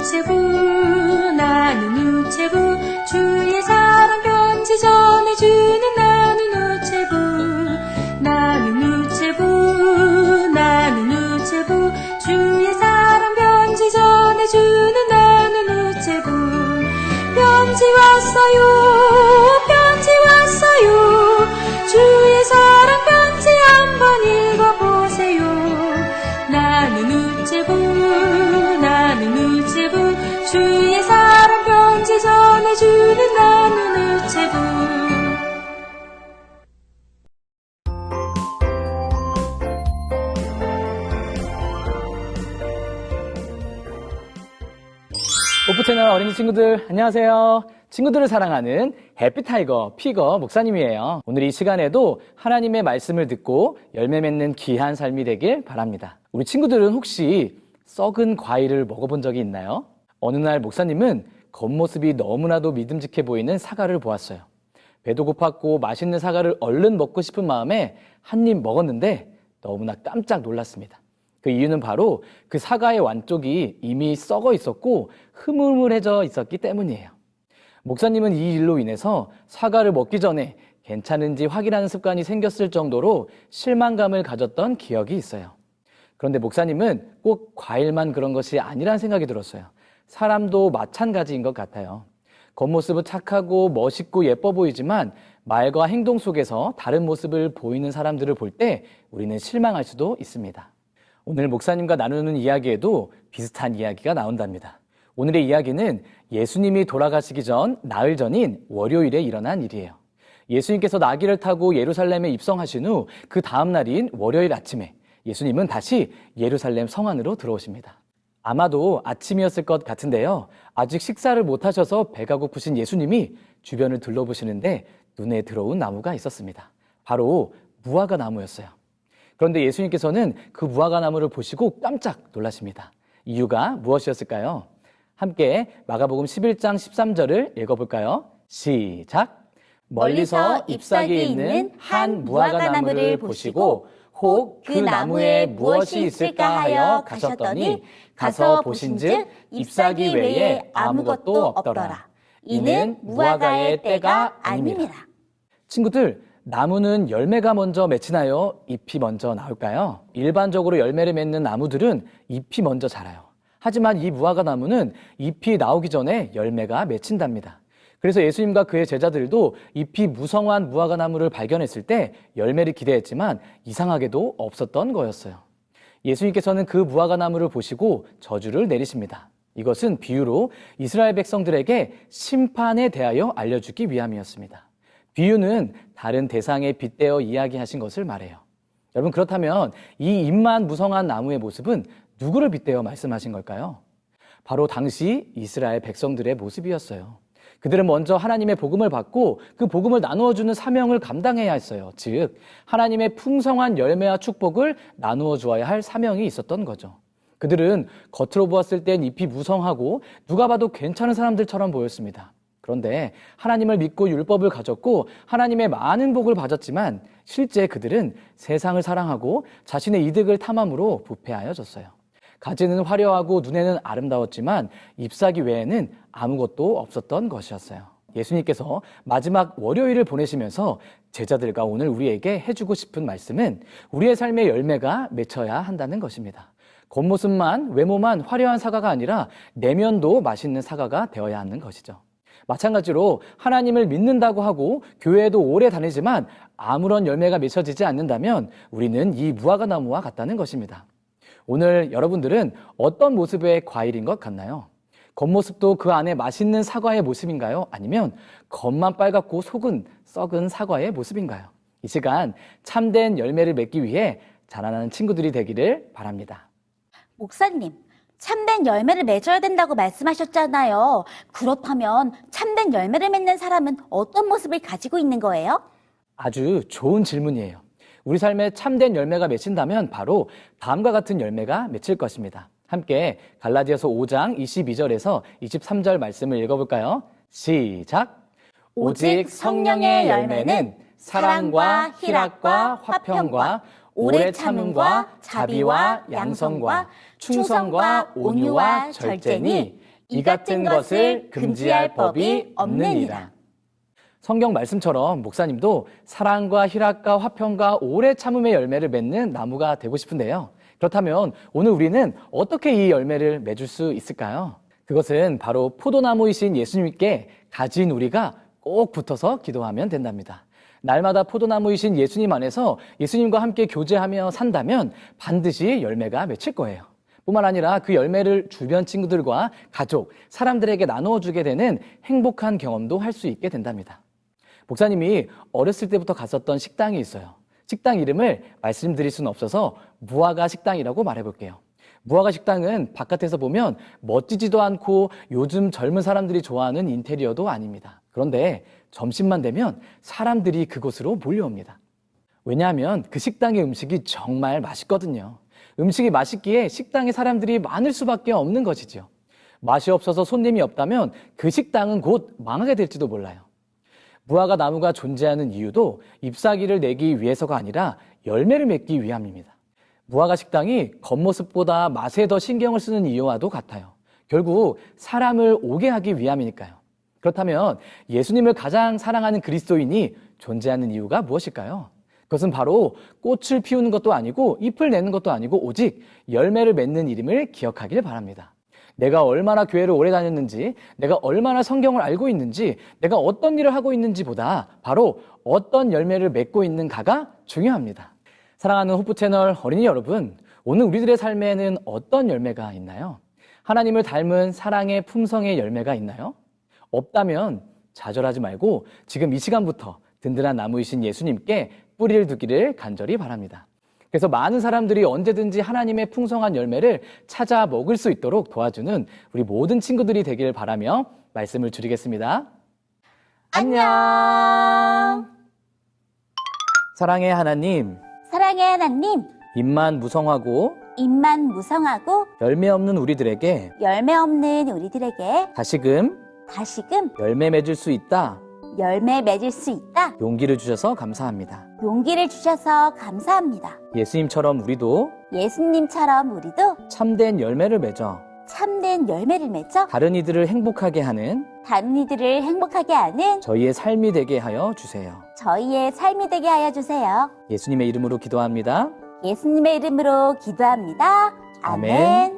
우체부 나는 우체부 주의 사랑 편지 전해주는 나는 우체부 나는 우체부 나는 우체부 주의 사랑 편지 전해주는 나는 우체부 편지 왔어요 편지 왔어요 주의 사랑 편지 한번 읽어보세요 나는 우체부 나는 우체부 주의 사랑 편지 전해주는 나는 우체부 오프채널 어린이 친구들 안녕하세요. 친구들을 사랑하는 해피타이거 피거 목사님이에요. 오늘 이 시간에도 하나님의 말씀을 듣고 열매 맺는 귀한 삶이 되길 바랍니다. 우리 친구들은 혹시 썩은 과일을 먹어본 적이 있나요? 어느 날 목사님은 겉모습이 너무나도 믿음직해 보이는 사과를 보았어요. 배도 고팠고 맛있는 사과를 얼른 먹고 싶은 마음에 한 입 먹었는데 너무나 깜짝 놀랐습니다. 그 이유는 바로 그 사과의 완쪽이 이미 썩어 있었고 흐물흐물해져 있었기 때문이에요. 목사님은 이 일로 인해서 사과를 먹기 전에 괜찮은지 확인하는 습관이 생겼을 정도로 실망감을 가졌던 기억이 있어요. 그런데 목사님은 꼭 과일만 그런 것이 아니라는 생각이 들었어요. 사람도 마찬가지인 것 같아요. 겉모습은 착하고 멋있고 예뻐 보이지만 말과 행동 속에서 다른 모습을 보이는 사람들을 볼 때 우리는 실망할 수도 있습니다. 오늘 목사님과 나누는 이야기에도 비슷한 이야기가 나온답니다. 오늘의 이야기는 예수님이 돌아가시기 전 나흘 전인 월요일에 일어난 일이에요. 예수님께서 나귀를 타고 예루살렘에 입성하신 후 그 다음 날인 월요일 아침에 예수님은 다시 예루살렘 성 안으로 들어오십니다. 아마도 아침이었을 것 같은데요. 아직 식사를 못 하셔서 배가 고프신 예수님이 주변을 둘러보시는데 눈에 들어온 나무가 있었습니다. 바로 무화과 나무였어요. 그런데 예수님께서는 그 무화과 나무를 보시고 깜짝 놀라십니다. 이유가 무엇이었을까요? 함께 마가복음 11장 13절을 읽어볼까요? 시작! 멀리서 잎사귀에 있는 한 무화과 나무를 보시고 혹 그 나무에 무엇이 있을까 하여 가셨더니 가서 보신즉 잎사귀 외에 아무것도 없더라. 이는 무화과의 때가 아닙니다. 친구들, 나무는 열매가 먼저 맺히나요? 잎이 먼저 나올까요? 일반적으로 열매를 맺는 나무들은 잎이 먼저 자라요. 하지만 이 무화과 나무는 잎이 나오기 전에 열매가 맺힌답니다. 그래서 예수님과 그의 제자들도 잎이 무성한 무화과 나무를 발견했을 때 열매를 기대했지만 이상하게도 없었던 거였어요. 예수님께서는 그 무화과 나무를 보시고 저주를 내리십니다. 이것은 비유로 이스라엘 백성들에게 심판에 대하여 알려주기 위함이었습니다. 비유는 다른 대상에 빗대어 이야기하신 것을 말해요. 여러분, 그렇다면 이 잎만 무성한 나무의 모습은 누구를 빗대어 말씀하신 걸까요? 바로 당시 이스라엘 백성들의 모습이었어요. 그들은 먼저 하나님의 복음을 받고 그 복음을 나누어주는 사명을 감당해야 했어요. 즉, 하나님의 풍성한 열매와 축복을 나누어 주어야 할 사명이 있었던 거죠. 그들은 겉으로 보았을 땐 잎이 무성하고 누가 봐도 괜찮은 사람들처럼 보였습니다. 그런데 하나님을 믿고 율법을 가졌고 하나님의 많은 복을 받았지만 실제 그들은 세상을 사랑하고 자신의 이득을 탐함으로 부패하여졌어요. 가지는 화려하고 눈에는 아름다웠지만 잎사귀 외에는 아무것도 없었던 것이었어요. 예수님께서 마지막 월요일을 보내시면서 제자들과 오늘 우리에게 해주고 싶은 말씀은 우리의 삶의 열매가 맺혀야 한다는 것입니다. 겉모습만, 외모만 화려한 사과가 아니라 내면도 맛있는 사과가 되어야 하는 것이죠. 마찬가지로 하나님을 믿는다고 하고 교회에도 오래 다니지만 아무런 열매가 맺혀지지 않는다면 우리는 이 무화과 나무와 같다는 것입니다. 오늘 여러분들은 어떤 모습의 과일인 것 같나요? 겉모습도 그 안에 맛있는 사과의 모습인가요? 아니면 겉만 빨갛고 속은 썩은 사과의 모습인가요? 이 시간 참된 열매를 맺기 위해 자라나는 친구들이 되기를 바랍니다. 목사님, 참된 열매를 맺어야 된다고 말씀하셨잖아요. 그렇다면 참된 열매를 맺는 사람은 어떤 모습을 가지고 있는 거예요? 아주 좋은 질문이에요. 우리 삶에 참된 열매가 맺힌다면 바로 다음과 같은 열매가 맺힐 것입니다. 함께 갈라디아서 5장 22절에서 23절 말씀을 읽어볼까요? 시작! 오직 성령의 열매는 사랑과 희락과 화평과 오래 참음과 자비와 양성과 충성과 온유와 절제니 이 같은 것을 금지할 법이 없느니라. 성경 말씀처럼 목사님도 사랑과 희락과 화평과 오래 참음의 열매를 맺는 나무가 되고 싶은데요. 그렇다면 오늘 우리는 어떻게 이 열매를 맺을 수 있을까요? 그것은 바로 포도나무이신 예수님께 가진 우리가 꼭 붙어서 기도하면 된답니다. 날마다 포도나무이신 예수님 안에서 예수님과 함께 교제하며 산다면 반드시 열매가 맺힐 거예요. 뿐만 아니라 그 열매를 주변 친구들과 가족, 사람들에게 나누어 주게 되는 행복한 경험도 할 수 있게 된답니다. 목사님이 어렸을 때부터 갔었던 식당이 있어요. 식당 이름을 말씀드릴 수는 없어서 무화과 식당이라고 말해볼게요. 무화과 식당은 바깥에서 보면 멋지지도 않고 요즘 젊은 사람들이 좋아하는 인테리어도 아닙니다. 그런데 점심만 되면 사람들이 그곳으로 몰려옵니다. 왜냐하면 그 식당의 음식이 정말 맛있거든요. 음식이 맛있기에 식당에 사람들이 많을 수밖에 없는 것이죠. 맛이 없어서 손님이 없다면 그 식당은 곧 망하게 될지도 몰라요. 무화과 나무가 존재하는 이유도 잎사귀를 내기 위해서가 아니라 열매를 맺기 위함입니다. 무화과 식당이 겉모습보다 맛에 더 신경을 쓰는 이유와도 같아요. 결국 사람을 오게 하기 위함이니까요. 그렇다면 예수님을 가장 사랑하는 그리스도인이 존재하는 이유가 무엇일까요? 그것은 바로 꽃을 피우는 것도 아니고 잎을 내는 것도 아니고 오직 열매를 맺는 일임을 기억하길 바랍니다. 내가 얼마나 교회를 오래 다녔는지, 내가 얼마나 성경을 알고 있는지, 내가 어떤 일을 하고 있는지보다 바로 어떤 열매를 맺고 있는가가 중요합니다. 사랑하는 호프 채널 어린이 여러분, 오늘 우리들의 삶에는 어떤 열매가 있나요? 하나님을 닮은 사랑의 품성의 열매가 있나요? 없다면 좌절하지 말고 지금 이 시간부터 든든한 나무이신 예수님께 뿌리를 두기를 간절히 바랍니다. 그래서 많은 사람들이 언제든지 하나님의 풍성한 열매를 찾아 먹을 수 있도록 도와주는 우리 모든 친구들이 되길 바라며 말씀을 줄이겠습니다. 안녕. 사랑의 하나님, 사랑의 하나님, 입만 무성하고 입만 무성하고 열매 없는 우리들에게 열매 없는 우리들에게 다시금 열매 맺을 수 있다 열매 맺을 수 있다 용기를 주셔서 감사합니다. 용기를 주셔서 감사합니다. 예수님처럼 우리도 참된 열매를 맺어 참된 열매를 맺어 다른 이들을 행복하게 하는 저희의 삶이 되게 하여 주세요. 저희의 삶이 되게 하여 주세요. 예수님의 이름으로 기도합니다. 예수님의 이름으로 기도합니다. 아멘.